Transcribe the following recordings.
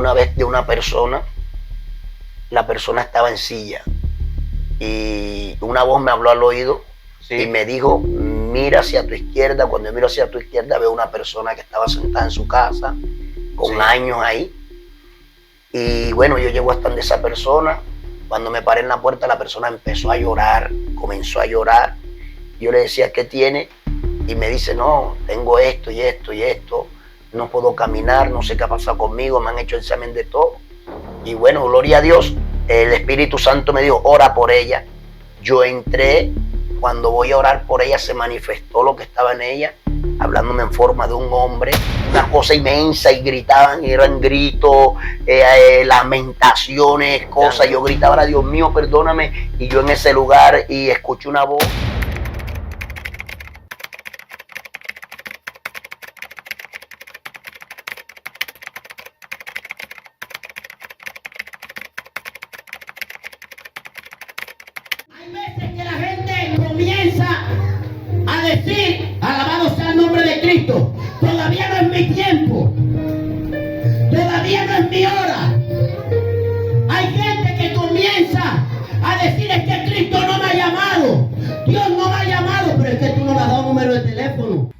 una vez de una persona, la persona estaba en silla y una voz me habló al oído y me dijo, mira hacia tu izquierda. Cuando yo miro hacia tu izquierda veo una persona que estaba sentada en su casa con años ahí. Y bueno, yo llego hasta donde esa persona. Cuando me paré en la puerta, la persona empezó a llorar, comenzó a llorar. Yo le decía, ¿qué tiene? Y me dice, no, tengo esto y esto y esto, no puedo caminar, no sé qué ha pasado conmigo, me han hecho examen de todo. Y bueno, gloria a Dios, el Espíritu Santo me dijo, ora por ella. Yo entré, cuando voy a orar por ella se manifestó lo que estaba en ella, hablándome en forma de un hombre, una cosa inmensa, y gritaban, y eran gritos, lamentaciones, cosas. Yo gritaba, Dios mío, perdóname, y yo en ese lugar y escuché una voz. Hay veces que la gente comienza a decir, alabado sea el nombre de Cristo, todavía no es mi tiempo, todavía no es mi hora. Hay gente que comienza a decir, es que Cristo no me ha llamado, Dios no me ha llamado, pero es que tú no le has dado número de teléfono.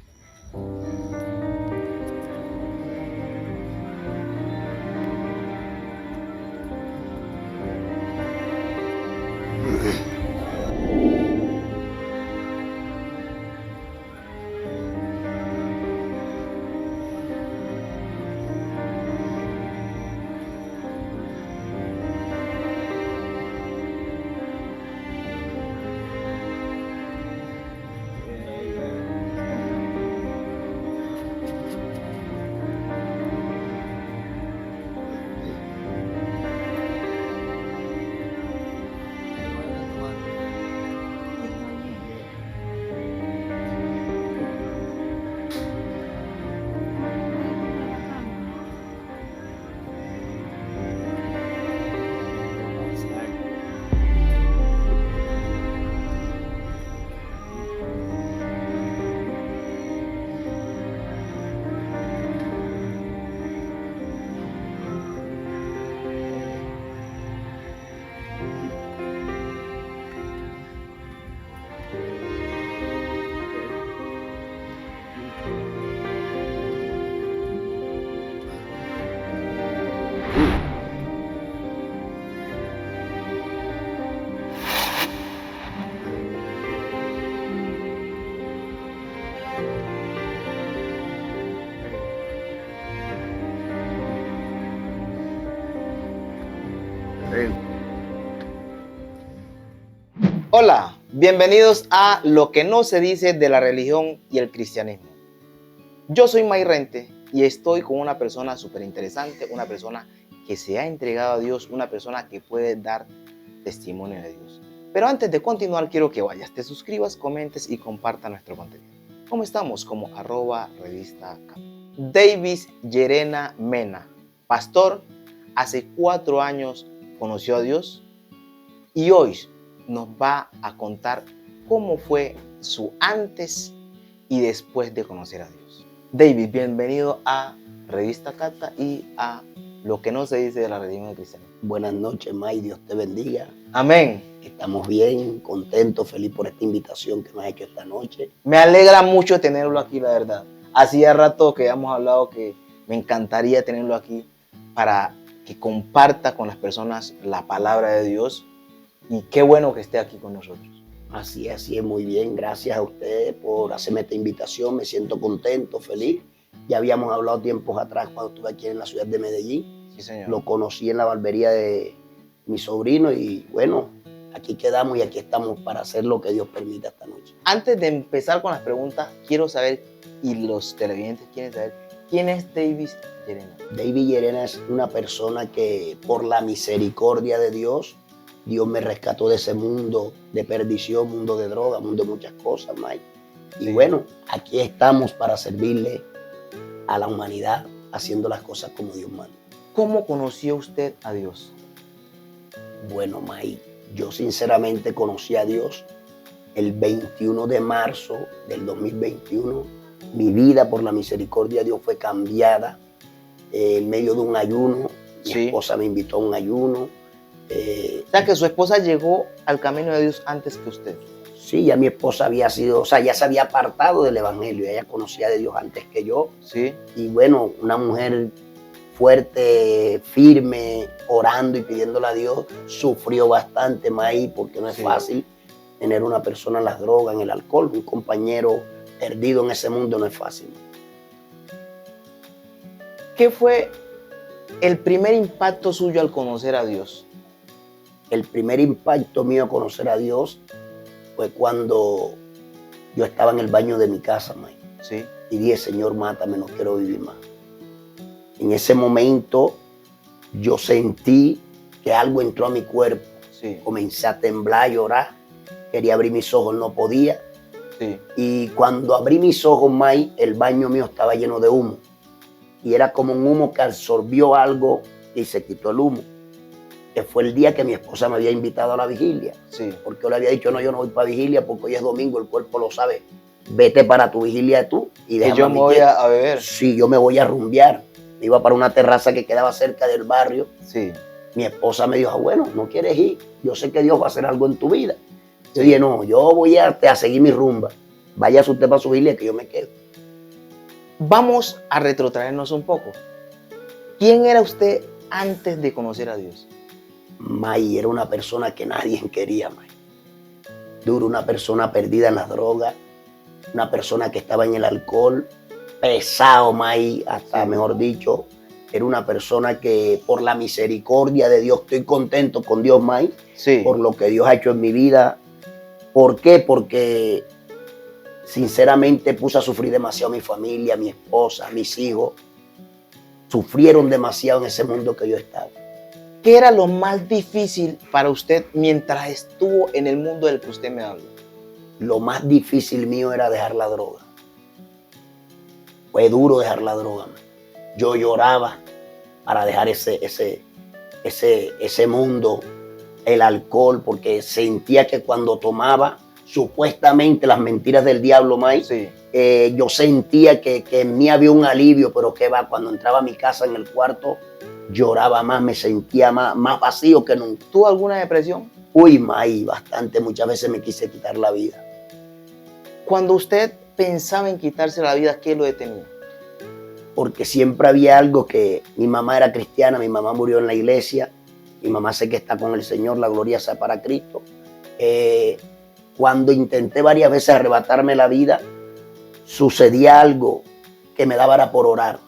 Hola, bienvenidos a Lo que no se dice de la religión y el cristianismo. Yo soy May Rente y estoy con una persona súper interesante, una persona que se ha entregado a Dios, una persona que puede dar testimonio de Dios. Pero antes de continuar, quiero que vayas, te suscribas, comentes y compartas nuestro contenido. ¿Cómo estamos? Como @revista Cap. Davis Llerena Mena, pastor, hace 4 años conoció a Dios y hoy nos va a contar cómo fue su antes y después de conocer a Dios. David, bienvenido a Revista Cata y a Lo que no se dice de la religión cristiana. Buenas noches, May, Dios te bendiga. Amén. Estamos bien, contentos, feliz por esta invitación que nos ha hecho esta noche. Me alegra mucho tenerlo aquí, la verdad. Hacía rato que hemos hablado que me encantaría tenerlo aquí para que comparta con las personas la palabra de Dios. Y qué bueno que esté aquí con nosotros. Así es, muy bien. Gracias a ustedes por hacerme esta invitación. Me siento contento, feliz. Ya habíamos hablado tiempos atrás cuando estuve aquí en la ciudad de Medellín. Sí, señor. Lo conocí en la barbería de mi sobrino y bueno, aquí quedamos y aquí estamos para hacer lo que Dios permita esta noche. Antes de empezar con las preguntas, quiero saber, y los televidentes quieren saber, ¿quién es Davis Llerena? Davis Llerena es una persona que por la misericordia de Dios me rescató de ese mundo de perdición, mundo de droga, mundo de muchas cosas, Mike. Y bueno, aquí estamos para servirle a la humanidad, haciendo las cosas como Dios manda. ¿Cómo conoció usted a Dios? Bueno, Mike, yo sinceramente conocí a Dios el 21 de marzo del 2021. Mi vida por la misericordia de Dios fue cambiada en medio de un ayuno. Mi Sí. esposa me invitó a un ayuno. O sea, que su esposa llegó al camino de Dios antes que usted. Sí, ya mi esposa había sido, o sea, ya se había apartado del evangelio, ella conocía de Dios antes que yo. Sí. Y bueno, una mujer fuerte, firme, orando y pidiéndole a Dios, sufrió bastante, May, porque no es Sí. fácil tener una persona en las drogas, en el alcohol, un compañero perdido en ese mundo no es fácil. ¿Qué fue el primer impacto suyo al conocer a Dios? El primer impacto mío a conocer a Dios fue cuando yo estaba en el baño de mi casa, May, Sí. y dije, Señor, mátame, no quiero vivir más. En ese momento yo sentí que algo entró a mi cuerpo. Sí. Comencé a temblar, a llorar. Quería abrir mis ojos, no podía. Sí. Y cuando abrí mis ojos, May, el baño mío estaba lleno de humo. Y era como un humo que absorbió algo y se quitó el humo. Que fue el día que mi esposa me había invitado a la vigilia. Sí. Porque yo le había dicho, no, yo no voy para vigilia porque hoy es domingo, el cuerpo lo sabe. Vete para tu vigilia tú y Que déjame yo a me mí voy quieto. a beber. Sí, yo me voy a rumbear. Me iba para una terraza que quedaba cerca del barrio. Sí. Mi esposa me dijo, bueno, no quieres ir. Yo sé que Dios va a hacer algo en tu vida. Yo Sí. dije, no, yo voy a seguir mi rumba. Vaya usted para su vigilia que yo me quedo. Vamos a retrotraernos un poco. ¿Quién era usted antes de conocer a Dios? May era una persona que nadie quería, May. Duro, una persona perdida en las drogas, una persona que estaba en el alcohol, pesado, May, hasta Sí. mejor dicho. Era una persona que por la misericordia de Dios, estoy contento con Dios, May, Sí. por lo que Dios ha hecho en mi vida. ¿Por qué? Porque sinceramente puse a sufrir demasiado a mi familia, a mi esposa, a mis hijos. Sufrieron demasiado en ese mundo que yo estaba. ¿Qué era lo más difícil para usted mientras estuvo en el mundo del que usted me habla? Lo más difícil mío era dejar la droga. Fue duro dejar la droga, man. Yo lloraba para dejar ese mundo, el alcohol, porque sentía que cuando tomaba supuestamente las mentiras del diablo, May, Sí. yo sentía que en mí había un alivio, pero que va, cuando entraba a mi casa en el cuarto, lloraba más, me sentía más vacío que nunca. ¿Tuvo alguna depresión? Uy, May, bastante, muchas veces me quise quitar la vida. Cuando usted pensaba en quitarse la vida, ¿qué lo detenía? Porque siempre había algo que mi mamá era cristiana, mi mamá murió en la iglesia, mi mamá sé que está con el Señor, la gloria sea para Cristo. Cuando intenté varias veces arrebatarme la vida, sucedía algo que me daba era por orar.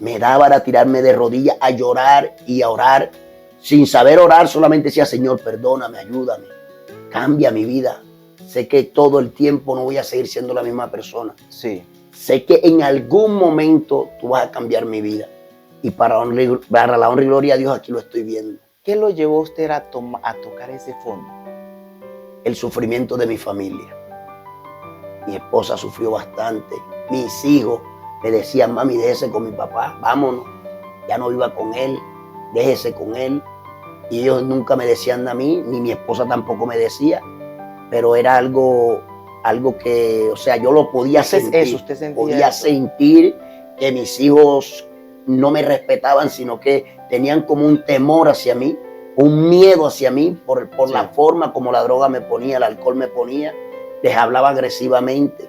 Me daba era tirarme de rodillas a llorar y a orar. Sin saber orar, solamente decía, Señor, perdóname, ayúdame, cambia mi vida. Sé que todo el tiempo no voy a seguir siendo la misma persona. Sí. Sé que en algún momento tú vas a cambiar mi vida. Y para la honra y gloria a Dios, aquí lo estoy viendo. ¿Qué lo llevó a usted a tocar ese fondo? El sufrimiento de mi familia. Mi esposa sufrió bastante. Mis hijos me decían, mami, déjese con mi papá, vámonos. Ya no viva con él, déjese con él. Y ellos nunca me decían a mí, ni mi esposa tampoco me decía. Pero era algo que, o sea, yo lo podía sentir. Eso, usted sentía podía eso. sentir que mis hijos no me respetaban, sino que tenían como un temor hacia mí, un miedo hacia mí por Sí. la forma como la droga me ponía, el alcohol me ponía. Les hablaba agresivamente.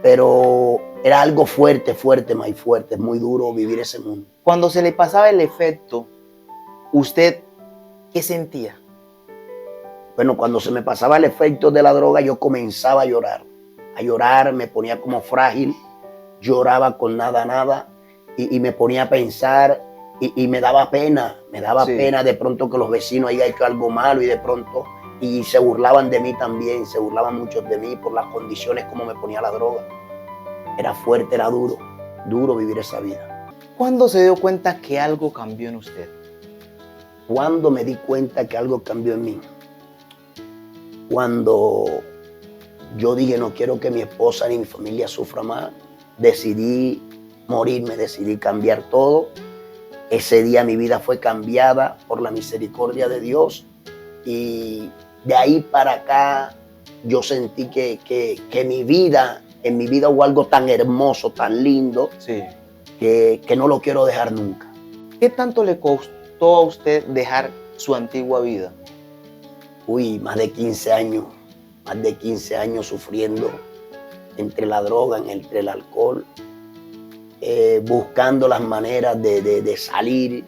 Pero era algo fuerte, muy fuerte. Es muy duro vivir ese mundo. Cuando se le pasaba el efecto, ¿usted qué sentía? Bueno, cuando se me pasaba el efecto de la droga, yo comenzaba a llorar, me ponía como frágil, lloraba con nada, y me ponía a pensar, y me daba pena, Sí. pena de pronto que los vecinos hayan hecho algo malo, y de pronto, y se burlaban de mí también, se burlaban muchos de mí por las condiciones como me ponía la droga. Era fuerte, era duro vivir esa vida. ¿Cuándo se dio cuenta que algo cambió en usted? Cuando me di cuenta que algo cambió en mí, cuando yo dije no quiero que mi esposa ni mi familia sufra más, decidí morirme, decidí cambiar todo. Ese día mi vida fue cambiada por la misericordia de Dios, y de ahí para acá yo sentí que en mi vida hubo algo tan hermoso, tan lindo, Sí. que no lo quiero dejar nunca. ¿Qué tanto le costó a usted dejar su antigua vida? Uy, más de 15 años sufriendo entre la droga, entre el alcohol, buscando las maneras de salir.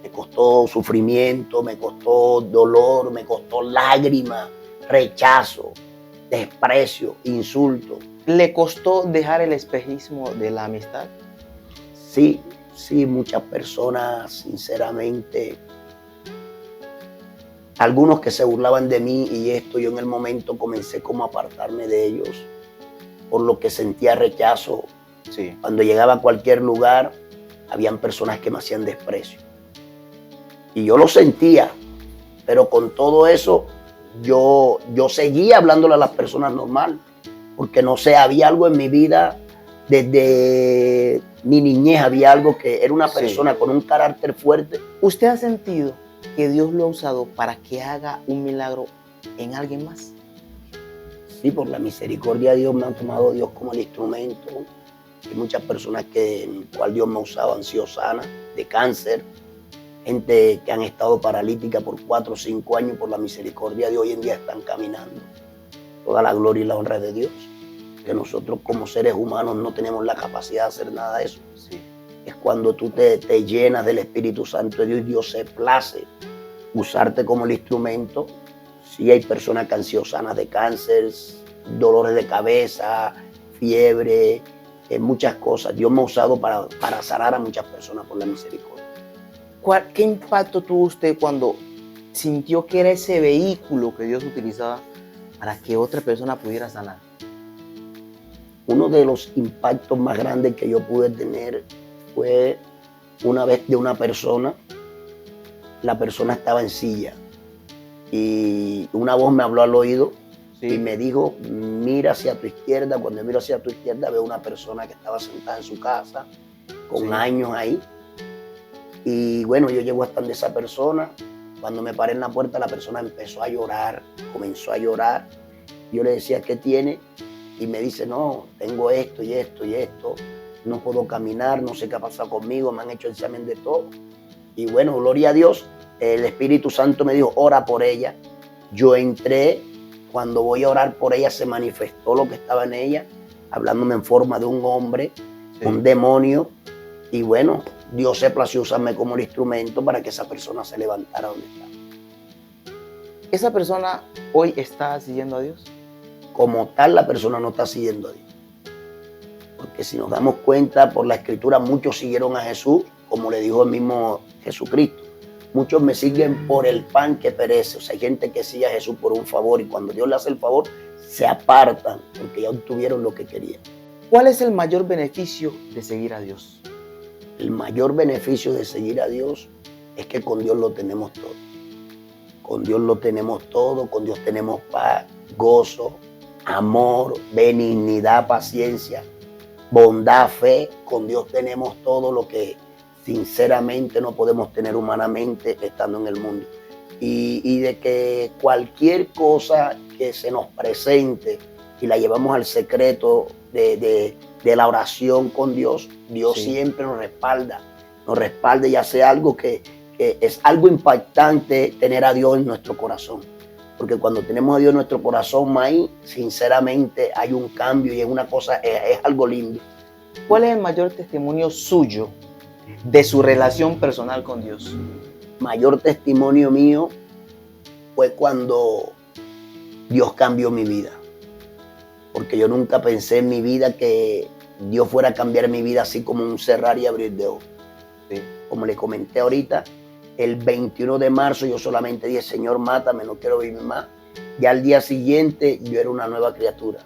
Me costó sufrimiento, me costó dolor, me costó lágrimas, rechazo, desprecio, insulto. ¿Le costó dejar el espejismo de la amistad? Sí, muchas personas, sinceramente, algunos que se burlaban de mí y esto, yo en el momento comencé como a apartarme de ellos, por lo que sentía rechazo. Sí. Cuando llegaba a cualquier lugar, habían personas que me hacían desprecio. Y yo lo sentía, pero con todo eso, yo seguía hablándole a las personas normal, porque no sé, había algo en mi vida, desde mi niñez había algo que era una persona con un carácter fuerte. ¿Usted ha sentido que Dios lo ha usado para que haga un milagro en alguien más? Sí, por la misericordia de Dios me han tomado Dios como el instrumento. Hay muchas personas en el cual Dios me ha usado han sido sanas de cáncer, gente que han estado paralítica por 4 o 5 años, por la misericordia de hoy en día están caminando. Toda la gloria y la honra de Dios. Que nosotros como seres humanos no tenemos la capacidad de hacer nada de eso. Sí. Es cuando tú te llenas del Espíritu Santo de Dios y Dios se place usarte como el instrumento. Sí, hay personas que han sido sanas de cáncer, dolores de cabeza, fiebre, muchas cosas. Dios me ha usado para sanar a muchas personas por la misericordia. ¿Qué impacto tuvo usted cuando sintió que era ese vehículo que Dios utilizaba para que otra persona pudiera sanar? Uno de los impactos más grandes que yo pude tener fue una vez de una persona. La persona estaba en silla y una voz me habló al oído. Sí. Y me dijo, mira hacia tu izquierda. Cuando miro hacia tu izquierda veo una persona que estaba sentada en su casa con años ahí. Y bueno, yo llego hasta donde esa persona. Cuando me paré en la puerta, la persona empezó a llorar, comenzó a llorar. Yo le decía, ¿qué tiene? Y me dice, no, tengo esto y esto y esto. No puedo caminar, no sé qué ha pasado conmigo, me han hecho examen de todo. Y bueno, gloria a Dios, el Espíritu Santo me dijo, ora por ella. Yo entré, cuando voy a orar por ella se manifestó lo que estaba en ella, hablándome en forma de un hombre, un demonio. Y bueno, Dios se plació usarme como el instrumento para que esa persona se levantara donde estaba. ¿Esa persona hoy está siguiendo a Dios? Como tal, la persona no está siguiendo a Dios. Porque si nos damos cuenta, por la Escritura, muchos siguieron a Jesús, como le dijo el mismo Jesucristo. Muchos me siguen por el pan que perece. O sea, hay gente que sigue a Jesús por un favor y cuando Dios le hace el favor, se apartan porque ya obtuvieron lo que querían. ¿Cuál es el mayor beneficio de seguir a Dios? El mayor beneficio de seguir a Dios es que con Dios lo tenemos todo. Con Dios lo tenemos todo, con Dios tenemos paz, gozo, amor, benignidad, paciencia, bondad, fe. Con Dios tenemos todo lo que sinceramente no podemos tener humanamente estando en el mundo. Y de que cualquier cosa que se nos presente y la llevamos al secreto de la oración con Dios, Dios siempre nos respalda y hace algo que es algo impactante tener a Dios en nuestro corazón. Porque cuando tenemos a Dios en nuestro corazón, May, sinceramente hay un cambio y es una cosa, es algo lindo. ¿Cuál es el mayor testimonio suyo de su relación personal con Dios? Mayor testimonio mío fue cuando Dios cambió mi vida. Porque yo nunca pensé en mi vida que Dios fuera a cambiar mi vida así como un cerrar y abrir de ojos. Sí. Como le comenté ahorita, el 21 de marzo yo solamente dije, Señor, mátame, no quiero vivir más. Ya al día siguiente yo era una nueva criatura.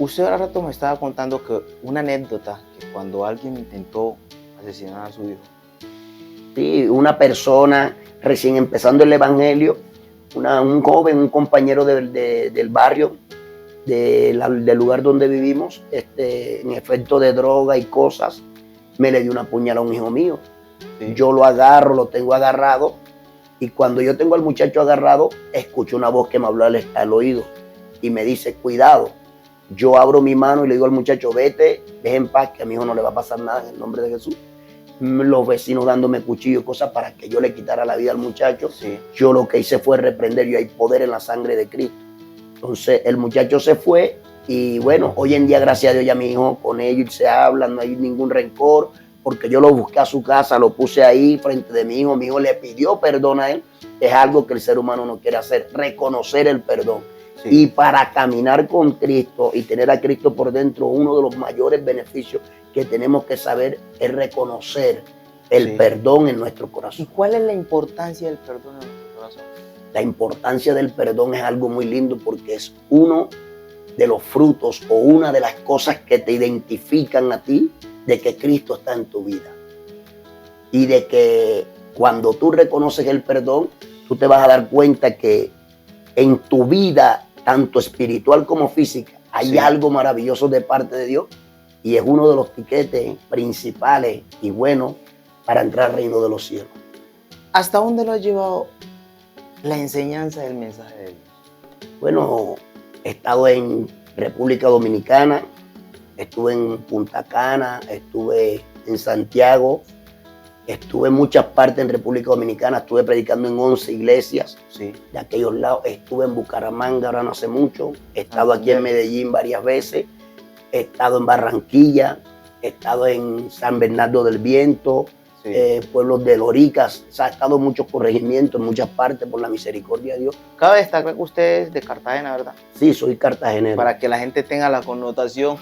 Usted ahora rato me estaba contando que una anécdota, que cuando alguien intentó asesinar a su hijo. Sí, una persona recién empezando el evangelio, un joven, un compañero del barrio, del lugar donde vivimos, en efecto de droga y cosas, me le dio una puñalada a un hijo mío. Sí. Yo lo agarro, lo tengo agarrado, y cuando yo tengo al muchacho agarrado, escucho una voz que me habló al oído y me dice, cuidado. Yo abro mi mano y le digo al muchacho, vete en paz, que a mi hijo no le va a pasar nada en el nombre de Jesús. los vecinos dándome cuchillos, cosas para que yo le quitara la vida al muchacho. Sí. Yo lo que hice fue reprender, y hay poder en la sangre de Cristo. Entonces el muchacho se fue y bueno, hoy en día gracias a Dios ya mi hijo con ellos se hablan, no hay ningún rencor, porque yo lo busqué a su casa, lo puse ahí frente de mi hijo le pidió perdón a él. Es algo que el ser humano no quiere hacer, reconocer el perdón. Sí. Y para caminar con Cristo y tener a Cristo por dentro, uno de los mayores beneficios que tenemos que saber es reconocer el perdón en nuestro corazón. ¿Y cuál es la importancia del perdón en nuestro corazón? La importancia del perdón es algo muy lindo porque es uno de los frutos o una de las cosas que te identifican a ti de que Cristo está en tu vida. Y de que cuando tú reconoces el perdón, tú te vas a dar cuenta que en tu vida, tanto espiritual como física, hay algo maravilloso de parte de Dios, y es uno de los tiquetes principales y buenos para entrar al reino de los cielos. ¿Hasta dónde lo ha llevado la enseñanza del mensaje de Dios? Bueno, he estado en República Dominicana, estuve en Punta Cana, estuve en Santiago, estuve en muchas partes en República Dominicana, estuve predicando en 11 iglesias de aquellos lados, estuve en Bucaramanga ahora no hace mucho, he estado aquí en Medellín varias veces, he estado en Barranquilla, he estado en San Bernardo del Viento, pueblos de Loricas, o sea, he estado en muchos corregimientos, en muchas partes por la misericordia de Dios. Cabe destacar que usted es de Cartagena, ¿verdad? Sí, soy cartagenero. Para que la gente tenga la connotación,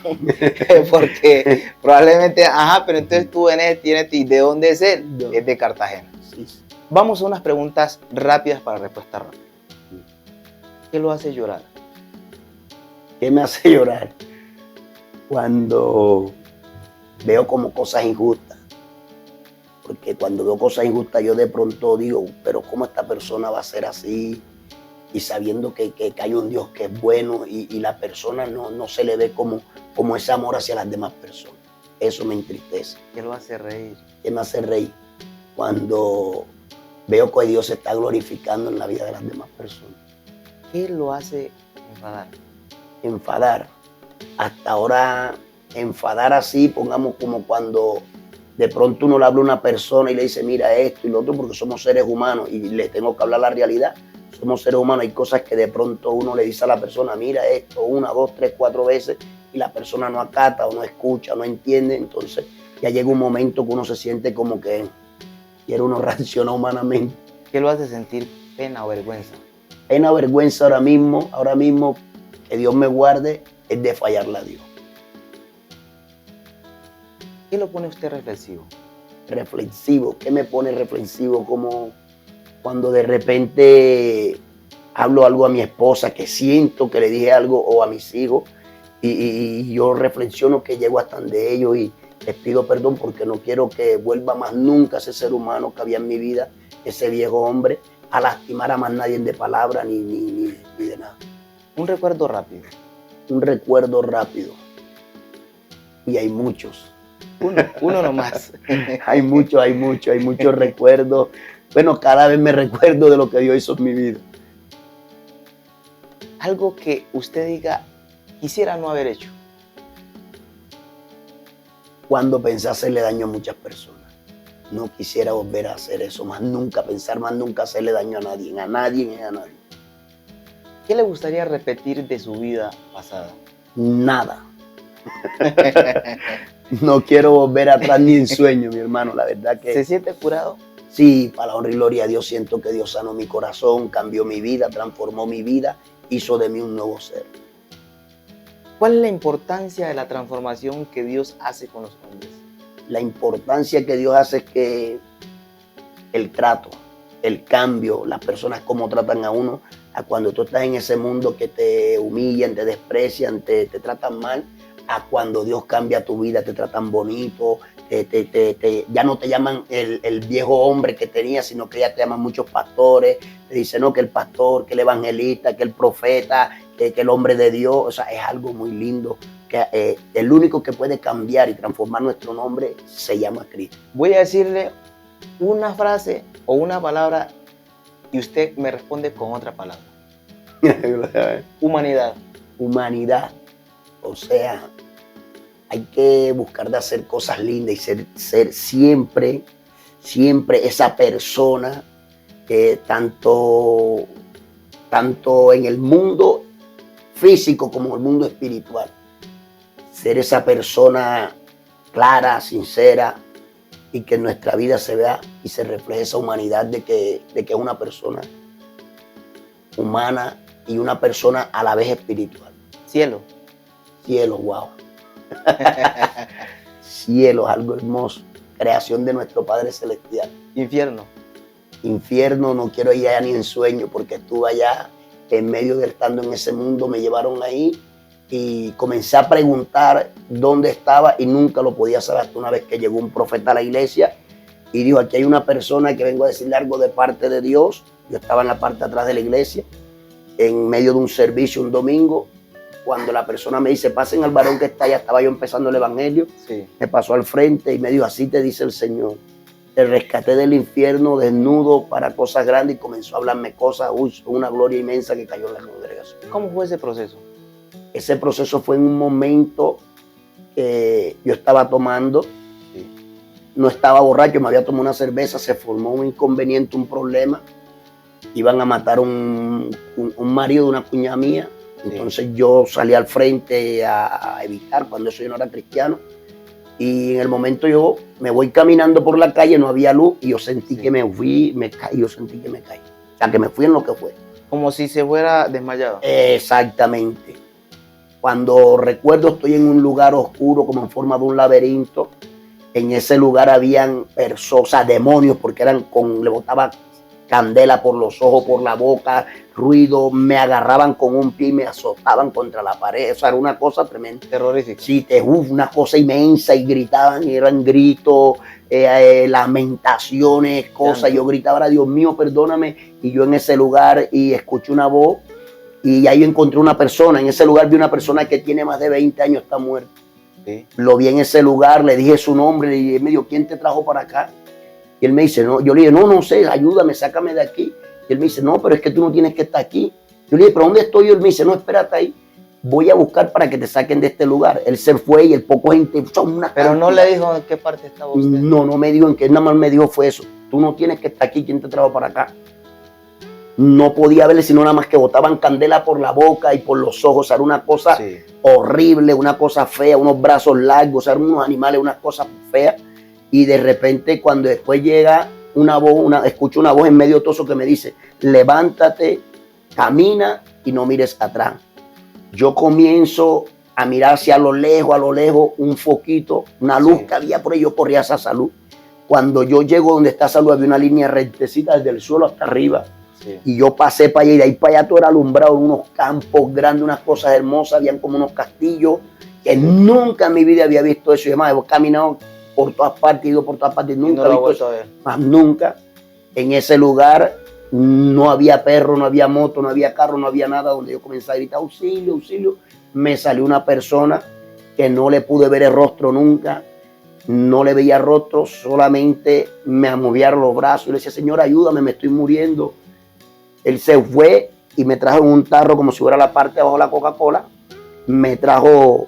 porque probablemente, pero entonces tú tienes ¿de dónde es él? No. Es de Cartagena. Sí. Vamos a unas preguntas rápidas para respuesta rápida. ¿Qué lo hace llorar? ¿Qué me hace llorar? Cuando veo como cosas injustas. Porque cuando veo cosas injustas yo de pronto digo, pero ¿cómo esta persona va a ser así? Y sabiendo que hay un Dios que es bueno y la persona no se le ve como ese amor hacia las demás personas. Eso me entristece. ¿Qué lo hace reír? ¿Qué me hace reír? Cuando veo que Dios se está glorificando en la vida de las demás personas. ¿Qué lo hace enfadar? Enfadar. Hasta ahora, enfadar así, pongamos como cuando de pronto uno le habla a una persona y le dice, mira esto y lo otro, porque somos seres humanos y le tengo que hablar la realidad. Somos seres humanos, hay cosas que de pronto uno le dice a la persona, mira esto, 1, 2, 3, 4 veces, y la persona no acata o no escucha, no entiende. Entonces ya llega un momento que uno se siente como que quiere uno reaccionar humanamente. ¿Qué lo hace sentir pena o vergüenza? Pena o vergüenza ahora mismo, que Dios me guarde, es de fallarle a Dios. ¿Qué lo pone usted reflexivo? Reflexivo, ¿qué me pone reflexivo? Como cuando de repente hablo algo a mi esposa, que siento que le dije algo, o a mis hijos, y yo reflexiono que llego hasta de ellos y les pido perdón porque no quiero que vuelva más nunca ese ser humano que había en mi vida, ese viejo hombre, a lastimar a más nadie de palabra ni de nada. Un recuerdo rápido. Un recuerdo rápido. Y hay muchos. Uno nomás. Hay muchos recuerdos. Bueno, cada vez me recuerdo de lo que Dios hizo en mi vida. Algo que usted diga, quisiera no haber hecho. Cuando pensé hacerle daño a muchas personas. No quisiera volver a hacer eso, más nunca hacerle daño a nadie. ¿Qué le gustaría repetir de su vida pasada? Nada. No quiero volver atrás ni en sueño, mi hermano, la verdad que... ¿Se siente curado? Sí, para la honra y gloria a Dios, siento que Dios sanó mi corazón, cambió mi vida, transformó mi vida, hizo de mí un nuevo ser. ¿Cuál es la importancia de la transformación que Dios hace con los hombres? La importancia que Dios hace es que el trato, el cambio, las personas cómo tratan a uno, a cuando tú estás en ese mundo que te humillan, te desprecian, te tratan mal, a cuando Dios cambia tu vida, te tratan bonito, ya no te llaman el viejo hombre que tenías, sino que ya te llaman muchos pastores, te dicen no, que el pastor, que el evangelista, que el profeta, que el hombre de Dios. O sea, es algo muy lindo, que el único que puede cambiar y transformar nuestro nombre se llama Cristo. Voy a decirle una frase o una palabra y usted me responde con otra palabra. Humanidad. Humanidad. O sea, hay que buscar de hacer cosas lindas y ser siempre esa persona que tanto en el mundo físico como en el mundo espiritual. Ser esa persona clara, sincera, y que en nuestra vida se vea y se refleje esa humanidad de que es una persona humana y una persona a la vez espiritual. Cielo. Cielo, wow. Cielo, algo hermoso. Creación de nuestro Padre Celestial. Infierno. Infierno, no quiero ir allá ni en sueño, porque estuve allá en medio de estando en ese mundo, me llevaron ahí y comencé a preguntar dónde estaba y nunca lo podía saber hasta una vez que llegó un profeta a la iglesia y dijo, aquí hay una persona que vengo a decirle algo de parte de Dios. Yo estaba en la parte de atrás de la iglesia, en medio de un servicio un domingo, cuando la persona me dice, pasen al varón que está allá, estaba yo empezando el evangelio, Sí. me pasó al frente y me dijo, así te dice el Señor, te rescaté del infierno desnudo para cosas grandes, y comenzó a hablarme cosas, una gloria inmensa que cayó en la congregación. ¿Cómo fue ese proceso? Ese proceso fue en un momento que yo estaba tomando, Sí. no estaba borracho, me había tomado una cerveza, se formó un inconveniente, un problema, iban a matar un marido de una cuñada mía, entonces yo salí al frente a evitar, cuando eso yo no era cristiano, y en el momento yo me voy caminando por la calle, no había luz, y yo sentí que me fui, me caí, yo sentí que me caí, o sea, que me fui en lo que fue. Como si se fuera desmayado. Exactamente. Cuando recuerdo estoy en un lugar oscuro como en forma de un laberinto, en ese lugar habían personas, o sea, demonios, porque le botaba candela por los ojos, por la boca, ruido, me agarraban con un pie y me azotaban contra la pared, o sea, era una cosa tremenda. Terrorífico. Sí, una cosa inmensa, y gritaban, y eran gritos, lamentaciones, cosas, yo gritaba, Dios mío, perdóname, y yo en ese lugar y escuché una voz, y ahí encontré una persona, en ese lugar vi una persona que tiene más de 20 años, está muerta. Sí. Lo vi en ese lugar, le dije su nombre, y él me dijo, ¿quién te trajo para acá? Y él me dice, no, yo le dije, no sé, ayúdame, sácame de aquí. Y él me dice, no, pero es que tú no tienes que estar aquí. Yo le dije, ¿pero dónde estoy yo? Él me dice, no, espérate ahí, voy a buscar para que te saquen de este lugar. Él se fue y el poco gente, pero no le dijo en qué parte estaba usted. No me dijo en qué, nada más me dijo fue eso. Tú no tienes que estar aquí, ¿quién te trajo para acá? No podía verle sino nada más que botaban candela por la boca y por los ojos, o sea, era una cosa horrible, una cosa fea, unos brazos largos, o sea, eran unos animales, unas cosas feas. Y de repente cuando después llega una voz, escucho una voz en medio de todo eso que me dice, levántate, camina y no mires atrás. Yo comienzo a mirar hacia lo lejos, un foquito, una luz que había por ahí, yo corría hacia esa luz. Cuando yo llego donde está esa luz, había una línea rectecita desde el suelo hasta arriba. Sí. Y yo pasé para allá y de ahí para allá todo era alumbrado, unos campos grandes, unas cosas hermosas, habían como unos castillos, que nunca en mi vida había visto eso. Y además, he caminado por todas partes, ido por todas partes, nunca he visto eso, más nunca. En ese lugar no había perro, no había moto, no había carro, no había nada, donde yo comencé a gritar, auxilio, auxilio. Me salió una persona que no le pude ver el rostro nunca, no le veía rostro, solamente me movía los brazos y le decía, Señor, ayúdame, me estoy muriendo. Él se fue y me trajo en un tarro como si fuera la parte de abajo de la Coca-Cola, me trajo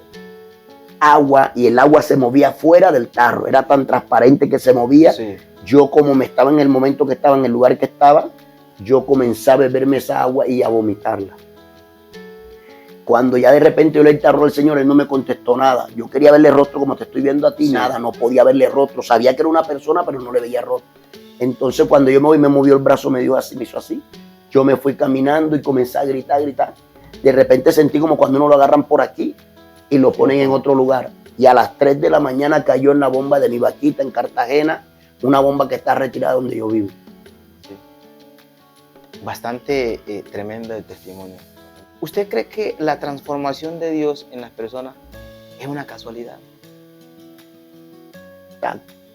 agua y el agua se movía fuera del tarro, era tan transparente que se movía. Sí. Yo como me estaba en el momento que estaba en el lugar que estaba, yo comencé a beberme esa agua y a vomitarla. Cuando ya de repente yo le tarro al Señor, Él no me contestó nada. Yo quería verle rostro como te estoy viendo a ti, nada, no podía verle rostro. Sabía que era una persona, pero no le veía rostro. Entonces cuando yo me movió el brazo, me hizo así. Yo me fui caminando y comencé a gritar. De repente sentí como cuando uno lo agarran por aquí y lo ponen en otro lugar. Y a las 3 de la mañana cayó en la bomba de mi vaquita en Cartagena, una bomba que está retirada donde yo vivo. Sí. Bastante tremendo el testimonio. ¿Usted cree que la transformación de Dios en las personas es una casualidad?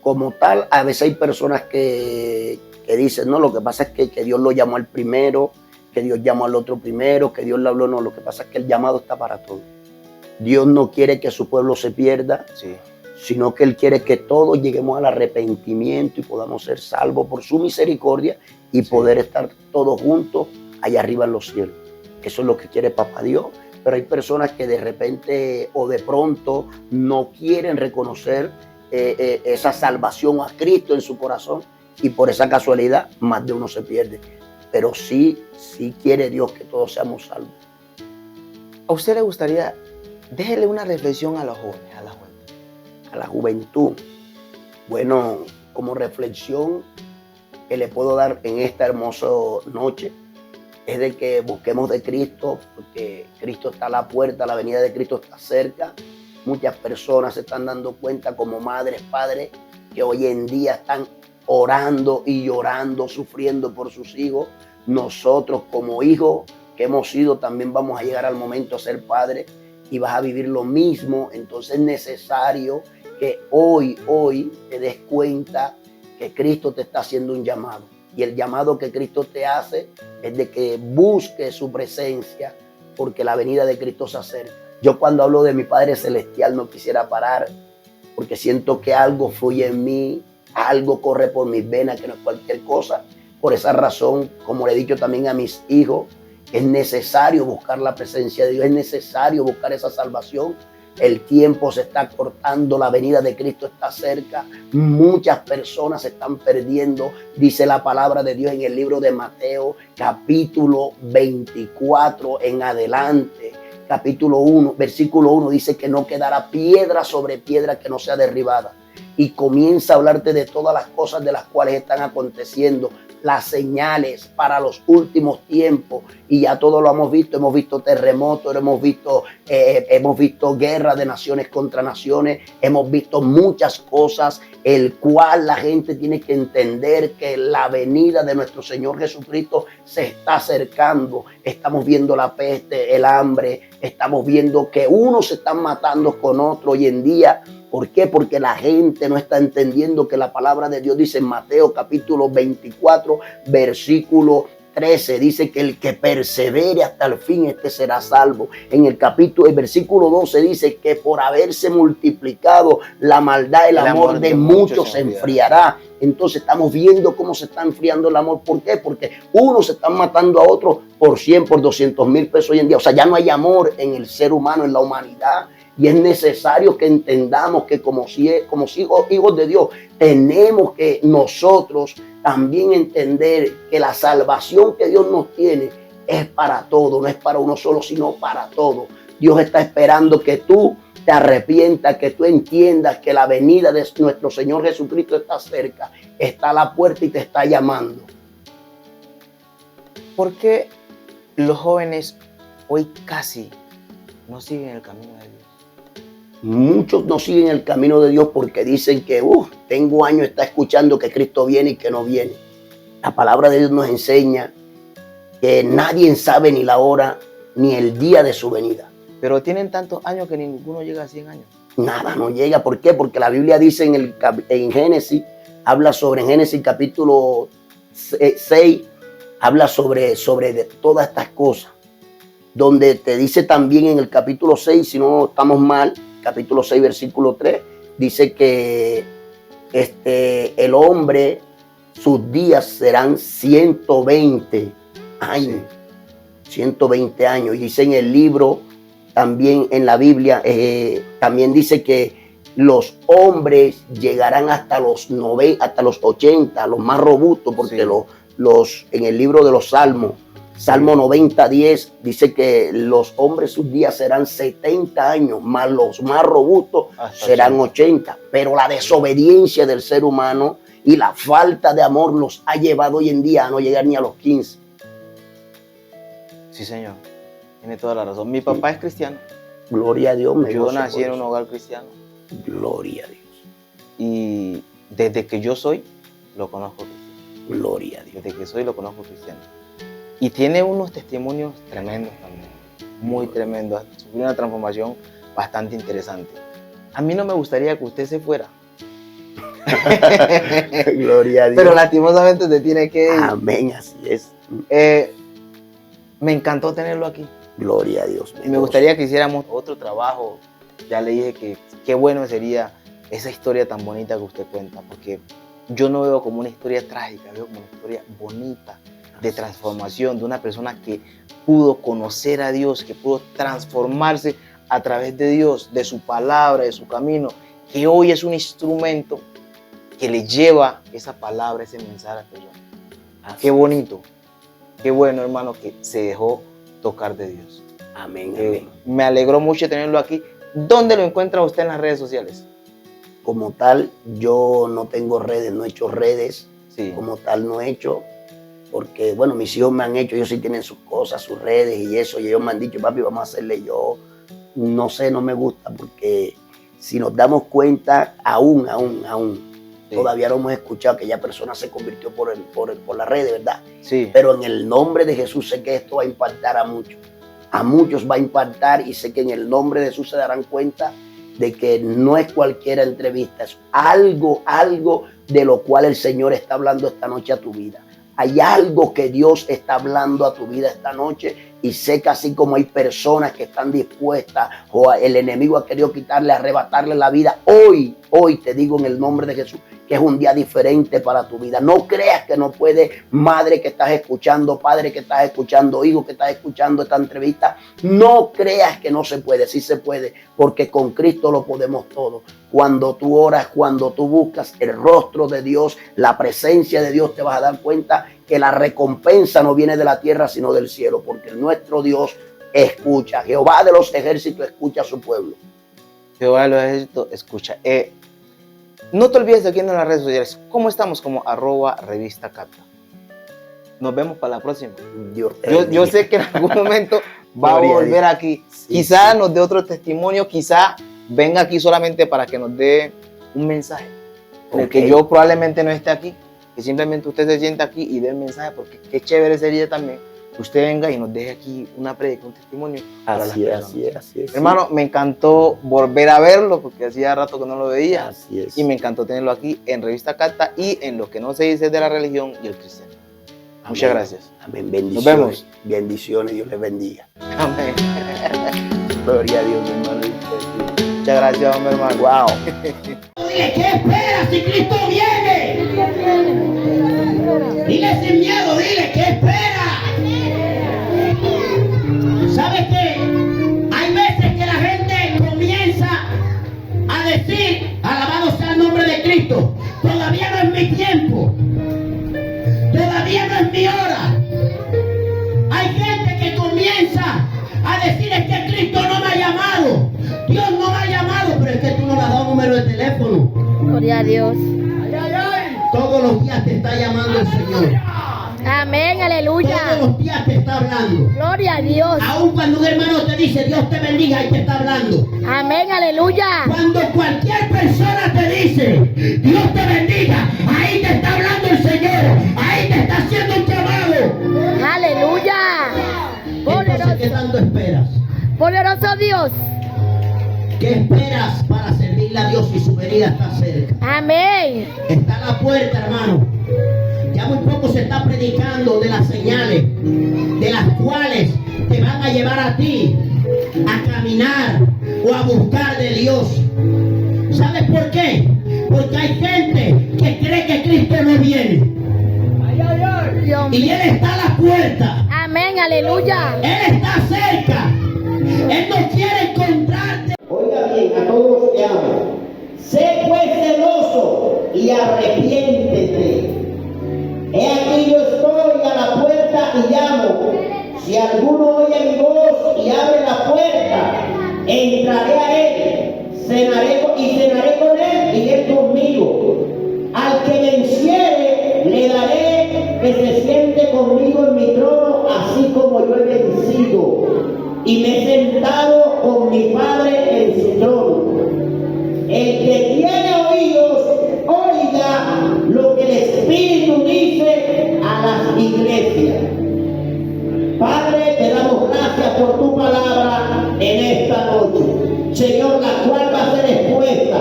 Como tal, a veces hay personas que dicen, no, lo que pasa es que Dios lo llamó al primero, que Dios llamó al otro primero, que Dios le habló, no, lo que pasa es que el llamado está para todos. Dios no quiere que su pueblo se pierda, sino que Él quiere que todos lleguemos al arrepentimiento y podamos ser salvos por su misericordia y poder estar todos juntos allá arriba en los cielos. Eso es lo que quiere Papá Dios, pero hay personas que de repente o de pronto no quieren reconocer esa salvación a Cristo en su corazón y por esa casualidad más de uno se pierde. Pero sí quiere Dios que todos seamos salvos. ¿A usted le gustaría, déjele una reflexión a los jóvenes, a la juventud? A la juventud, bueno, como reflexión que le puedo dar en esta hermosa noche es de que busquemos de Cristo, porque Cristo está a la puerta, la venida de Cristo está cerca. Muchas personas se están dando cuenta, como madres, padres, que hoy en día están orando y llorando, sufriendo por sus hijos. Nosotros como hijos que hemos sido, también vamos a llegar al momento de ser padres y vas a vivir lo mismo. Entonces es necesario que hoy te des cuenta que Cristo te está haciendo un llamado. Y el llamado que Cristo te hace es de que busques su presencia, porque la venida de Cristo se acerca. Yo cuando hablo de mi Padre Celestial no quisiera parar, porque siento que algo fluye en mí, algo corre por mis venas, que no es cualquier cosa. Por esa razón, como le he dicho también a mis hijos, es necesario buscar la presencia de Dios, es necesario buscar esa salvación. El tiempo se está cortando, la venida de Cristo está cerca. Muchas personas se están perdiendo. Dice la palabra de Dios en el libro de Mateo, capítulo 24 en adelante. Capítulo 1, versículo 1 dice que no quedará piedra sobre piedra que no sea derribada. Y comienza a hablarte de todas las cosas de las cuales están aconteciendo, las señales para los últimos tiempos, y ya todo lo hemos visto terremotos, hemos visto guerra de naciones contra naciones, hemos visto muchas cosas, el cual la gente tiene que entender que la venida de nuestro Señor Jesucristo se está acercando. Estamos viendo la peste, el hambre, estamos viendo que unos se están matando con otros hoy en día. ¿Por qué? Porque la gente no está entendiendo que la palabra de Dios dice en Mateo capítulo 24, versículo 13, dice que el que persevere hasta el fin, este será salvo. En el versículo 12 dice que por haberse multiplicado la maldad, el amor de muchos se enfriará. Entonces estamos viendo cómo se está enfriando el amor. ¿Por qué? Porque unos se están matando a otros por 100, por 200,000 pesos hoy en día. O sea, ya no hay amor en el ser humano, en la humanidad. Y es necesario que entendamos que como hijos de Dios tenemos que nosotros también entender que la salvación que Dios nos tiene es para todo, no es para uno solo, sino para todo. Dios está esperando que tú te arrepientas, que tú entiendas que la venida de nuestro Señor Jesucristo está cerca, está a la puerta y te está llamando. ¿Por qué los jóvenes hoy casi no siguen el camino de Dios? Muchos no siguen el camino de Dios porque dicen que tengo años está escuchando que Cristo viene y que no viene. La palabra de Dios nos enseña que nadie sabe ni la hora ni el día de su venida. Pero tienen tantos años que ninguno llega a 100 años. Nada, no llega. ¿Por qué? Porque la Biblia dice en Génesis, habla sobre, en Génesis capítulo 6, habla sobre todas estas cosas. Donde te dice también en el capítulo 6, si no estamos mal, capítulo 6, versículo 3, dice que el hombre, sus días serán 120 años. 120 años. Y dice en el libro, también en la Biblia, también dice que los hombres llegarán hasta los 90, hasta los 80, los más robustos, porque sí. En el libro de los Salmos, Salmo 90:10 dice que los hombres sus días serán 70 años, más los más robustos serán 80. Pero la desobediencia del ser humano y la falta de amor los ha llevado hoy en día a no llegar ni a los 15. Sí, señor. Tiene toda la razón. Mi papá es cristiano. Gloria a Dios. Yo nací en un hogar cristiano. Gloria a Dios. Y desde que yo soy, lo conozco cristiano. Gloria a Dios. Desde que soy, lo conozco cristiano. Y tiene unos testimonios tremendos también, muy tremendos. Sufrió una transformación bastante interesante. A mí no me gustaría que usted se fuera. Gloria a Dios. Pero lastimosamente te tiene que ir. Amén, así es. Me encantó tenerlo aquí. Gloria a Dios. Y me gustaría que hiciéramos otro trabajo. Ya le dije que qué bueno sería esa historia tan bonita que usted cuenta, porque yo no veo como una historia trágica, veo como una historia bonita. de transformación, de una persona que pudo conocer a Dios, que pudo transformarse a través de Dios, de su palabra, de su camino, que hoy es un instrumento que le lleva esa palabra, ese mensaje a la persona. Qué bonito, qué bueno, hermano, que se dejó tocar de Dios. Amén, amén. Me alegró mucho tenerlo aquí. ¿Dónde lo encuentra usted en las redes sociales? Como tal, yo no tengo redes, no he hecho redes. Sí. Como tal, no he hecho. Porque, bueno, mis hijos me han hecho, ellos sí tienen sus cosas, sus redes y eso. Y ellos me han dicho, papi, vamos a hacerle. Yo no sé, no me gusta porque si nos damos cuenta, aún, sí, todavía no hemos escuchado que ya persona se convirtió por las redes, ¿verdad? Sí. Pero en el nombre de Jesús sé que esto va a impactar a muchos. A muchos va a impactar y sé que en el nombre de Jesús se darán cuenta de que no es cualquier entrevista, es algo de lo cual el Señor está hablando esta noche a tu vida. Hay algo que Dios está hablando a tu vida esta noche y sé que así como hay personas que están dispuestas o el enemigo ha querido quitarle, arrebatarle la vida, hoy te digo en el nombre de Jesús que es un día diferente para tu vida. No creas que no puede, madre que estás escuchando, padre que estás escuchando, hijo que estás escuchando esta entrevista. No creas que no se puede, sí se puede, porque con Cristo lo podemos todo. Cuando tú oras, cuando tú buscas el rostro de Dios, la presencia de Dios, te vas a dar cuenta que la recompensa no viene de la tierra, sino del cielo, porque nuestro Dios escucha. Jehová de los ejércitos escucha a su pueblo. Jehová de los ejércitos escucha. No te olvides de aquí en las redes sociales. ¿Cómo estamos? Como @revista Cata. Nos vemos para la próxima. Yo sé que en algún momento va a volver aquí. Sí, quizá nos dé otro testimonio, quizá venga aquí solamente para que nos dé un mensaje. Porque yo probablemente no esté aquí, que simplemente usted se sienta aquí y dé el mensaje, porque qué chévere sería también que usted venga y nos deje aquí una predica, un testimonio. Así es. Hermano, me encantó volver a verlo, porque hacía rato que no lo veía. Así es. Y me encantó tenerlo aquí en Revista Cata y en Lo que no se dice de la religión y el cristianismo. Amén. Muchas gracias. Amén. Bendiciones. Nos vemos. Bendiciones. Dios les bendiga. Amén. Gloria a Dios, hermano. Muchas gracias, hombre, hermano. Wow. Dile, ¿qué esperas si Cristo viene? Dile sin miedo, dile, ¿qué esperas? ¿Sabes qué? Hay veces que la gente comienza a decir, alabado sea el nombre de Cristo, todavía no es mi tiempo, todavía no es mi hora. Hay gente que comienza a decir, es que Cristo no me ha llamado, Dios no me ha llamado, pero es que tú no le has dado número de teléfono. Gloria a Dios. Todos los días te está llamando el Señor. Amén, aleluya. Todos los días te está hablando. Gloria a Dios. Aún cuando un hermano te dice Dios te bendiga y te está hablando. Amén, aleluya. Cuando cualquier persona te dice Dios te bendiga, ahí te está hablando el Señor. Ahí te está haciendo un llamado. Aleluya. Entonces, ¿qué tanto esperas? Poderoso Dios. ¿Qué esperas para servirle a Dios si su venida está cerca? Amén. Está a la puerta, hermano. Ya muy poco se está predicando de las señales, de las cuales te van a llevar a ti a caminar o a buscar de Dios. ¿Sabes por qué? Porque hay gente que cree que Cristo no viene. Y Él está a la puerta. Amén, aleluya. Él está cerca. Él no quiere encontrarte. Oiga bien, a todos los que aman. Sé pues celoso y arrepiéntete. He aquí yo estoy a la puerta y llamo. Si alguno oye mi voz y abre la puerta, entraré a él, cenaré con él y él conmigo. Al que venciere, le daré que se siente conmigo en mi trono, así como yo he vencido y me he sentado con mi Padre en su trono. El que tiene oídos, oiga lo que el Espíritu dice a las iglesias. Padre, te damos gracias por tu palabra en esta noche, Señor, la cual va a ser expuesta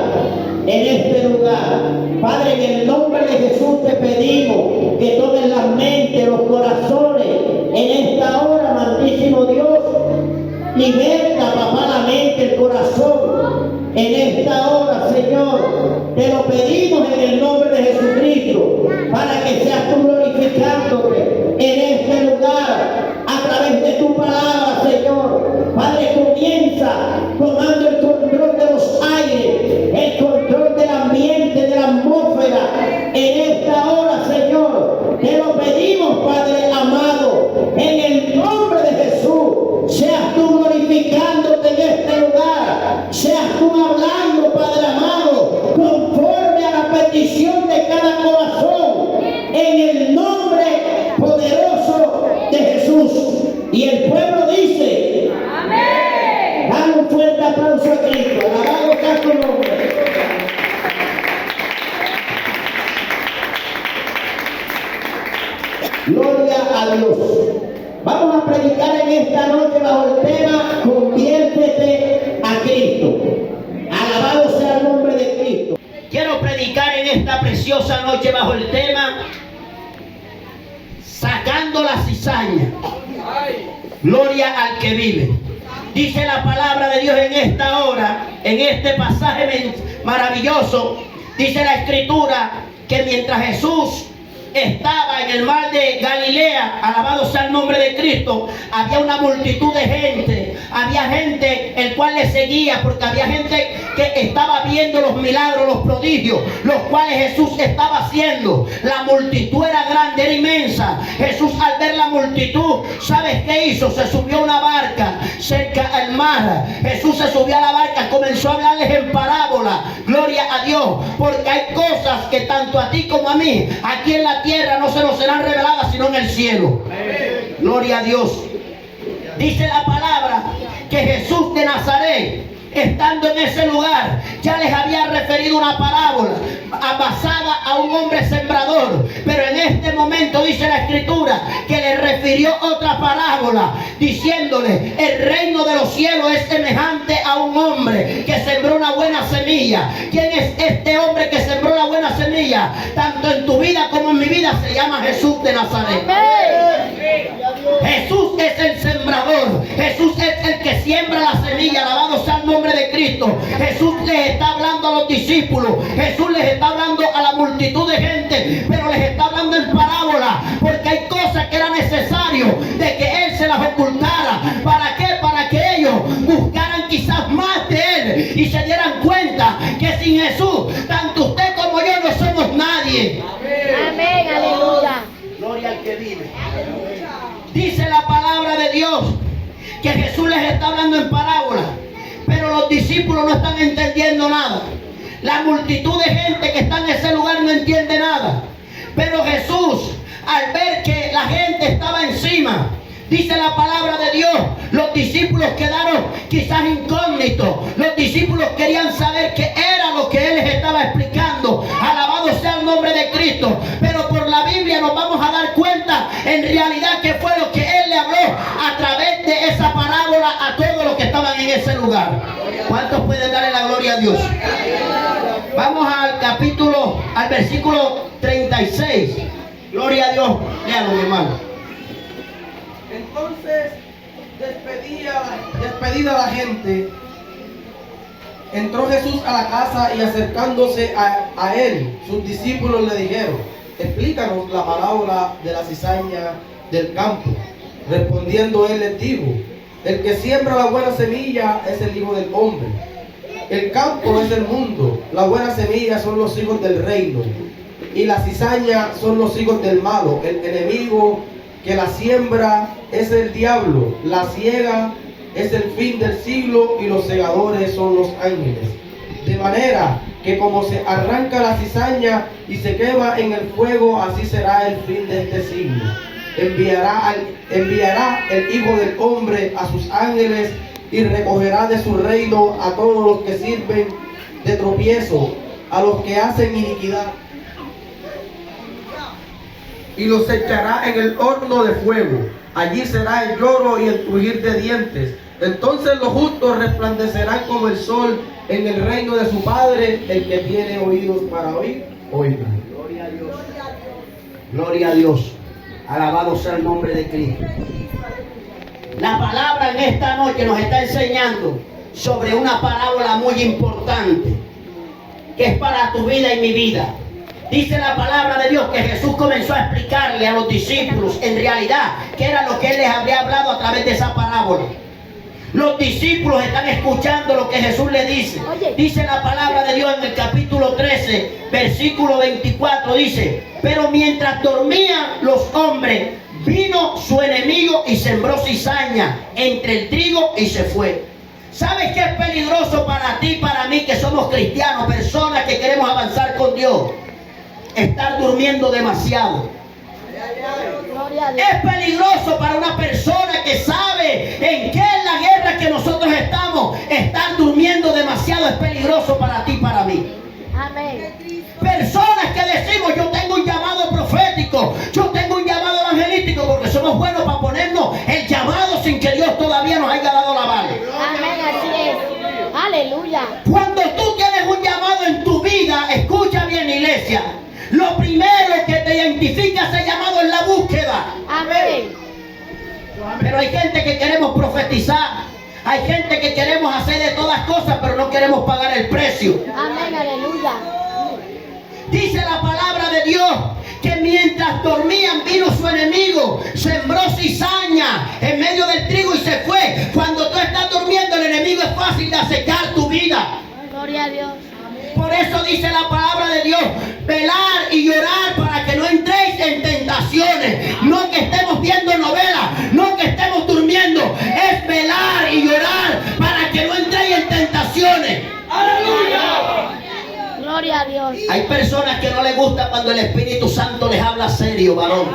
en este lugar. Padre, en el nombre de Jesús te pedimos que tomes las mentes, los corazones en esta hora, amantísimo Dios. Liberta, papá, la mente, el corazón en esta hora, Señor. Te lo pedimos en el nombre de Jesucristo, para que seas tú glorificándote en seas tú hablando, Padre amado, conforme a la petición de cada corazón, en el nombre poderoso de Jesús. Y el pueblo dice, amén. Dale un fuerte aplauso a Cristo. Alabado sea su nombre. Gloria a Dios. Vamos a predicar en esta noche bajo el tema conviértete a Cristo. Alabado sea el nombre de Cristo. Quiero predicar en esta preciosa noche bajo el tema sacando la cizaña. Gloria al que vive. Dice la palabra de Dios en esta hora, en este pasaje maravilloso, dice la Escritura que mientras Jesús estaba en el mar de Galilea, alabado sea el nombre de Cristo, había una multitud de gente, había gente el cual le seguía, porque había gente que estaba viendo los milagros, los prodigios, los cuales Jesús estaba haciendo. La multitud era grande, era inmensa. Jesús, al ver la multitud, ¿sabes qué hizo? Se subió a una barca cerca al mar. Jesús se subió a la barca, comenzó a hablarles en parábola. Gloria a Dios, porque hay cosas que tanto a ti como a mí, aquí en la tierra, no se nos serán reveladas sino en el cielo. Gloria a Dios. Dice la palabra que Jesús de Nazaret, estando en ese lugar, ya les había referido una parábola basada a un hombre sembrador, pero en este momento dice la Escritura que le refirió otra parábola diciéndole: el reino de los cielos es semejante a un hombre que sembró una buena semilla. ¿Quién es este hombre que sembró la buena semilla? Tanto en tu vida como en mi vida se llama Jesús de Nazaret. Jesús es el sembrador, Jesús es el que siembra la semilla. Alabado sea el nombre de Cristo. Jesús les está hablando a los discípulos, Jesús les está hablando a la multitud de gente, pero les está hablando en parábola, porque hay cosas que era necesario de que Él se las ocultara. ¿Para qué? Para que ellos buscaran quizás más de Él y se dieran cuenta que sin Jesús, tanto usted como yo no somos nadie. Amén, aleluya. Gloria al que vive. Dice la palabra de Dios que Jesús les está hablando en parábola, pero los discípulos no están entendiendo nada. La multitud de gente que está en ese lugar no entiende nada. Pero Jesús, al ver que la gente estaba encima, dice la palabra de Dios, los discípulos quedaron quizás incógnitos. Los discípulos querían saber qué era lo que Él les estaba explicando. Alabado sea el nombre de Cristo. Pero por la Biblia nos vamos a dar cuenta en realidad qué fue lo que Él le habló a través de esa parábola a todos los que estaban en ese lugar. ¿Cuántos pueden darle la gloria a Dios? Vamos al versículo 36. Gloria a Dios. Léalo, mi hermano. Entonces, despedida la gente, entró Jesús a la casa y acercándose a él, sus discípulos le dijeron: explícanos la parábola de la cizaña del campo. Respondiendo él les dijo: el que siembra la buena semilla es el Hijo del Hombre. El campo es el mundo, la buena semilla son los hijos del reino, y la cizaña son los hijos del malo. El enemigo que la siembra es el diablo, la siega es el fin del siglo, y los segadores son los ángeles. De manera que como se arranca la cizaña y se quema en el fuego, así será el fin de este siglo. Enviará el Hijo del Hombre a sus ángeles y recogerá de su reino a todos los que sirven de tropiezo, a los que hacen iniquidad, y los echará en el horno de fuego. Allí será el lloro y el crujir de dientes. Entonces los justos resplandecerán como el sol en el reino de su Padre. El que tiene oídos para oír, oiga. Gloria a Dios. Gloria a Dios. Alabado sea el nombre de Cristo. La palabra en esta noche nos está enseñando sobre una parábola muy importante que es para tu vida y mi vida. Dice la palabra de Dios que Jesús comenzó a explicarle a los discípulos en realidad qué era lo que Él les había hablado a través de esa parábola. Los discípulos están escuchando lo que Jesús les dice. Dice la palabra de Dios en el capítulo 13, versículo 24, dice: pero mientras dormían los hombres, vino su enemigo y sembró cizaña entre el trigo y se fue. ¿Sabes qué es peligroso para ti y para mí que somos cristianos, personas que queremos avanzar con Dios? Estar durmiendo demasiado. Es peligroso para una persona que sabe en qué es la guerra que nosotros estamos. Estar durmiendo demasiado es peligroso para ti y para mí. Amén. Personas que decimos, yo tengo un llamado profético, yo tengo un llamado evangelístico, porque somos buenos para ponernos el llamado sin que Dios todavía nos haya dado la bala. Amén, así es. Aleluya. Cuando tú tienes un llamado en tu vida, escucha bien, iglesia, lo primero que te identifica ese llamado es la búsqueda. Amén. Pero hay gente que queremos profetizar, hay gente que queremos hacer de todas cosas, pero no queremos pagar el precio. Amén, aleluya. Dice la palabra de Dios que mientras dormían vino su enemigo, sembró cizaña en medio del trigo y se fue. Cuando tú estás durmiendo, el enemigo es fácil de asecar tu vida. Gloria a Dios. Por eso dice la palabra de Dios, velar y llorar para que no entréis en tentaciones. No que estemos viendo novelas, no que estemos durmiendo, es velar y llorar para que no entréis en tentaciones. ¡Aleluya! Gloria a Dios. Hay personas que no les gusta cuando el Espíritu Santo les habla serio, varón.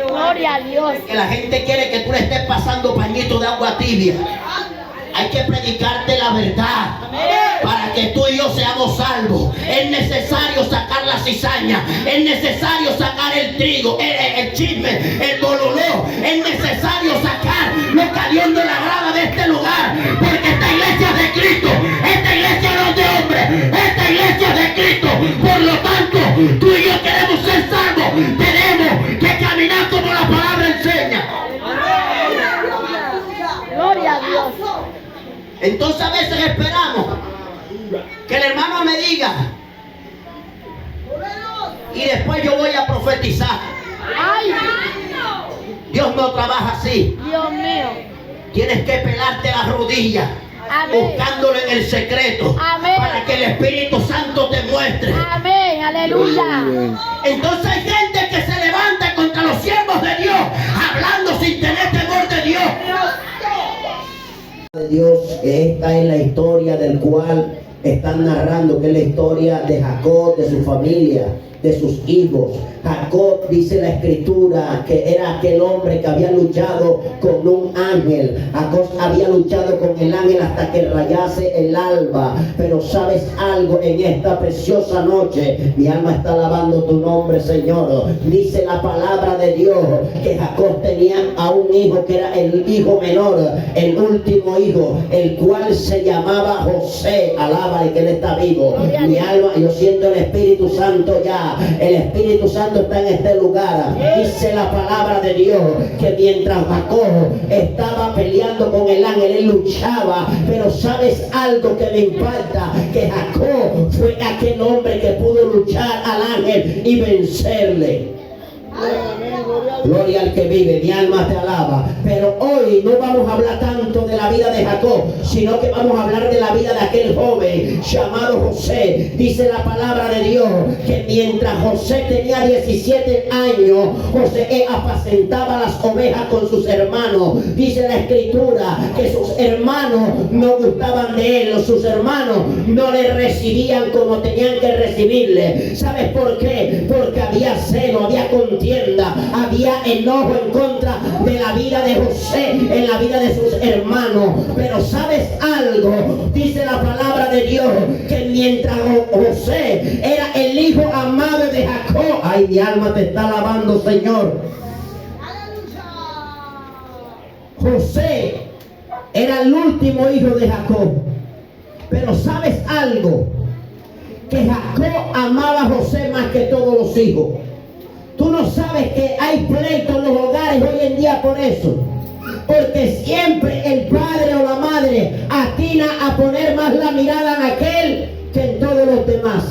Gloria a Dios. Que la gente quiere que tú le estés pasando pañito de agua tibia. Hay que predicarte la verdad para que tú y yo seamos salvos. Es necesario sacar la cizaña, es necesario sacar el trigo, el chisme, el bololó. Es necesario sacar lo que a Dios no le agrada de este lugar, porque esta iglesia es de Cristo, esta iglesia no es de hombre, esta iglesia es de Cristo. Por lo tanto, tú y yo queremos ser salvos, tenemos que caminar como la palabra enseña. Gloria a Dios. Entonces a veces esperamos que el hermano me diga y después yo voy a profetizar. Ay, Dios no trabaja así. Dios mío. Tienes que pelarte las rodillas, Amén. buscándolo en el secreto, Amén. para que el Espíritu Santo te muestre. Amén, aleluya. Entonces hay gente que se levanta contra los siervos de Dios, hablando sin tener temor de Dios. De Dios, esta es la historia del cual están narrando, que es la historia de Jacob, de su familia, de sus hijos. Jacob, dice la escritura, que era aquel hombre que había luchado con un ángel. Jacob había luchado con el ángel hasta que rayase el alba. Pero sabes algo, en esta preciosa noche mi alma está alabando tu nombre, Señor. Dice la palabra de Dios que Jacob tenía a un hijo que era el hijo menor, el último hijo, el cual se llamaba José. Alábale que él está vivo. Mi alma, yo siento el Espíritu Santo ya. El Espíritu Santo está en este lugar. Dice la palabra de Dios que mientras Jacob estaba peleando con el ángel, él luchaba. Pero sabes algo que me impacta, que Jacob fue aquel hombre que pudo luchar al ángel y vencerle. Gloria al que vive, mi alma te alaba. Pero hoy no vamos a hablar tanto de la vida de Jacob, sino que vamos a hablar de la vida de aquel joven llamado José. Dice la palabra de Dios que mientras José tenía 17 años, José apacentaba las ovejas con sus hermanos. Dice la escritura que sus hermanos no gustaban de él, sus hermanos no le recibían como tenían que recibirle. ¿Sabes por qué? Porque había celo, había contienda, había enojo en contra de la vida de José, en la vida de sus hermanos. Pero ¿sabes algo? Dice la palabra de Dios que mientras José era el hijo amado de Jacob, ay, mi alma te está alabando, Señor. José era el último hijo de Jacob. Pero ¿sabes algo? Que Jacob amaba a José más que todos los hijos. Tú no sabes que hay pleitos en los hogares hoy en día por eso. Porque siempre el padre o la madre atina a poner más la mirada en aquel que en todos los demás.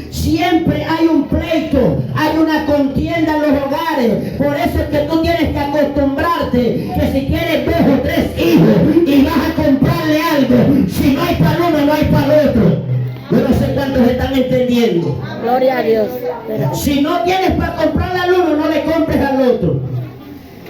Siempre hay un pleito, hay una contienda en los hogares. Por eso es que tú tienes que acostumbrarte que si tienes 2 o 3 hijos y vas a comprarle algo, si no hay para uno, no hay para el otro. Yo no sé cuántos están entendiendo. Gloria a Dios. Si no tienes para comprarle al uno, no le compres al otro.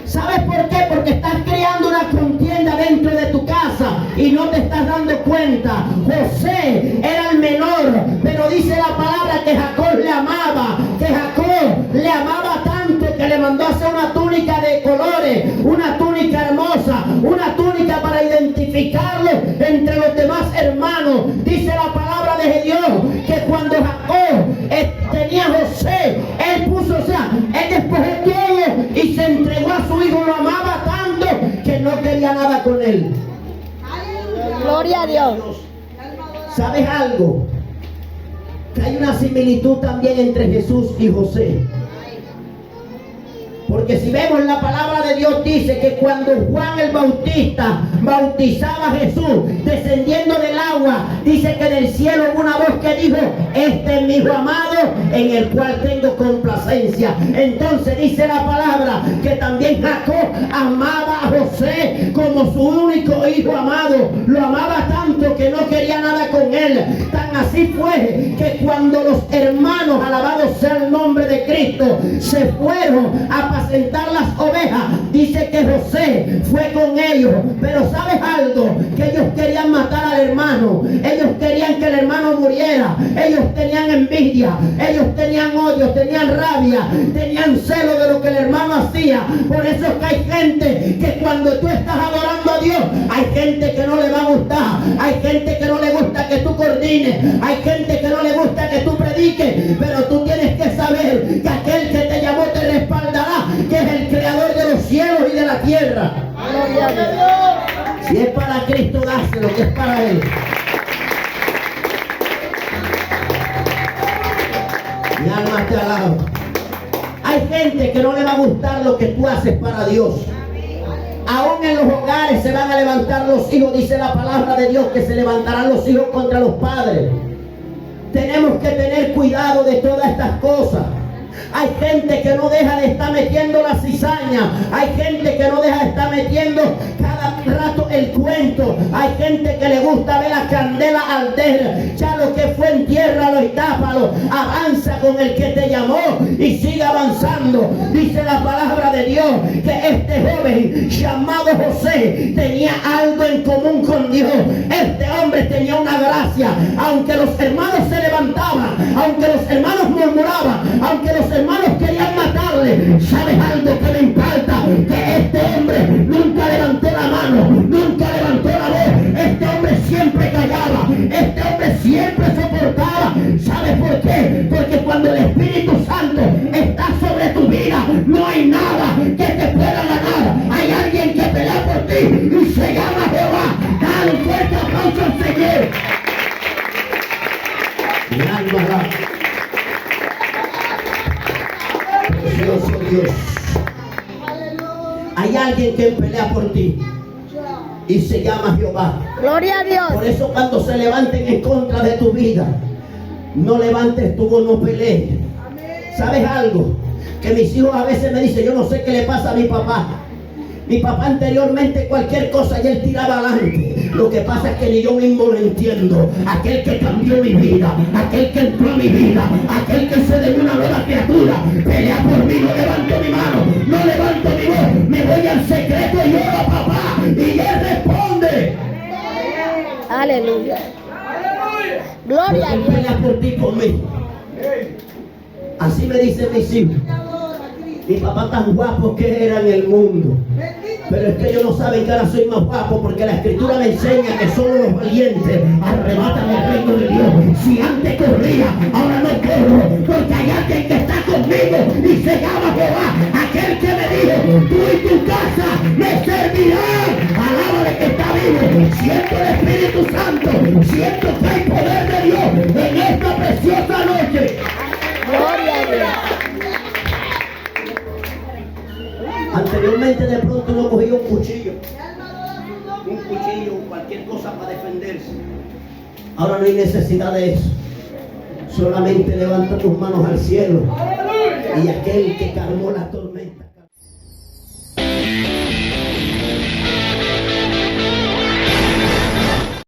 ¿Sabes por qué? Porque estás creando una contienda dentro de tu casa. y no te estás dando cuenta. José era el menor, pero dice la palabra que Jacob le amaba, que Jacob le amaba tanto que le mandó a hacer una túnica de colores, una túnica hermosa, una túnica para identificarlo entre los demás hermanos. Dice la palabra de Dios que cuando Jacob tenía a José, él puso, él despojó todo y se entregó a su hijo, lo amaba tanto que no quería nada con él. Gloria a Dios. ¿Sabes algo? Que hay una similitud también entre Jesús y José. Porque si vemos la palabra de Dios dice que cuando Juan el Bautista bautizaba a Jesús descendiendo del agua, dice que del cielo hubo una voz que dijo: este es mi hijo amado en el cual tengo complacencia. Entonces dice la palabra que también Jacob amaba a José como su único hijo amado. Lo amaba tanto que no quería nada con él. Tan así fue que cuando los hermanos, alabado sea el nombre de Cristo, se fueron a apacentar las ovejas, dice que José fue con ellos. Pero ¿sabes algo? Que ellos querían matar al hermano, ellos querían que el hermano muriera, ellos tenían envidia, ellos tenían odio, tenían rabia, tenían celo de lo que el hermano hacía. Por eso es que hay gente que cuando tú estás adorando a Dios, hay gente que no le va a gustar, hay gente que no le gusta que tú coordines, hay gente que no le gusta que tú prediques, pero tú tienes que saber que aquel que te llamó te respaldará, que es el creador de los cielos y de la tierra. Gloria a Dios. Si es para Cristo, dáselo, que es para Él. Mi alma te alaba. Hay gente que no le va a gustar lo que tú haces para Dios. Aún en los hogares se van a levantar los hijos, dice la palabra de Dios, que se levantarán los hijos contra los padres. Tenemos que tener cuidado de todas estas cosas. Hay gente que no deja de estar metiendo la cizaña, hay gente que no deja de estar metiendo cada rato el cuento, hay gente que le gusta ver la candela arder. Ya lo que fue en tierra lo tápalo, avanza con el que te llamó y sigue avanzando. Dice la palabra de Dios que este joven llamado José tenía algo en común con Dios. Este hombre tenía una gracia, aunque los hermanos se levantaban, aunque los hermanos murmuraban, aunque los hermanos querían matarle. ¿Sabes algo que me impacta? Que este hombre nunca levantó la mano, nunca levantó la voz. Este hombre siempre callaba, este hombre siempre soportaba. ¿Sabes por qué? Porque cuando el Espíritu Santo está sobre tu vida, no hay nada que te pueda ganar. Hay alguien que pelea por ti y se llama Jehová. Dale un fuerte aplauso al Señor. Mi alma va. Precioso Dios. Hay alguien que pelea por ti y se llama Jehová. Gloria a Dios. Por eso cuando se levanten en contra de tu vida, no levantes tu voz, no pelees. ¿Sabes algo? Que mis hijos a veces me dicen: yo no sé qué le pasa a mi papá. Mi papá anteriormente cualquier cosa y él tiraba adelante. Lo que pasa es que ni yo mismo lo entiendo. Aquel que cambió mi vida, aquel que entró a mi vida, aquel que se de una nueva criatura, pelea por mí. No levanto mi mano, no levanto mi voz, me voy al secreto y oro a papá y él responde. Aleluya. Gloria a Él Dios. pelea por ti y por mí. Así me dicen mis hijos. Mi papá tan guapo que era en el mundo, pero es que ellos no saben que ahora soy más guapo, porque la escritura me enseña que solo los valientes arrebatan el reino de Dios. Si antes corría, ahora no corro, porque hay alguien que está conmigo y se llama Jehová. Aquel que me dijo: tú y tu casa me servirán. Alábale que está vivo. Siento el Espíritu Santo, siento que hay poder de Dios en esta preciosa noche. Gloria a Dios. Anteriormente de pronto uno cogía un cuchillo, cualquier cosa para defenderse. Ahora no hay necesidad de eso. Solamente levanta tus manos al cielo y aquel que calmó la tormenta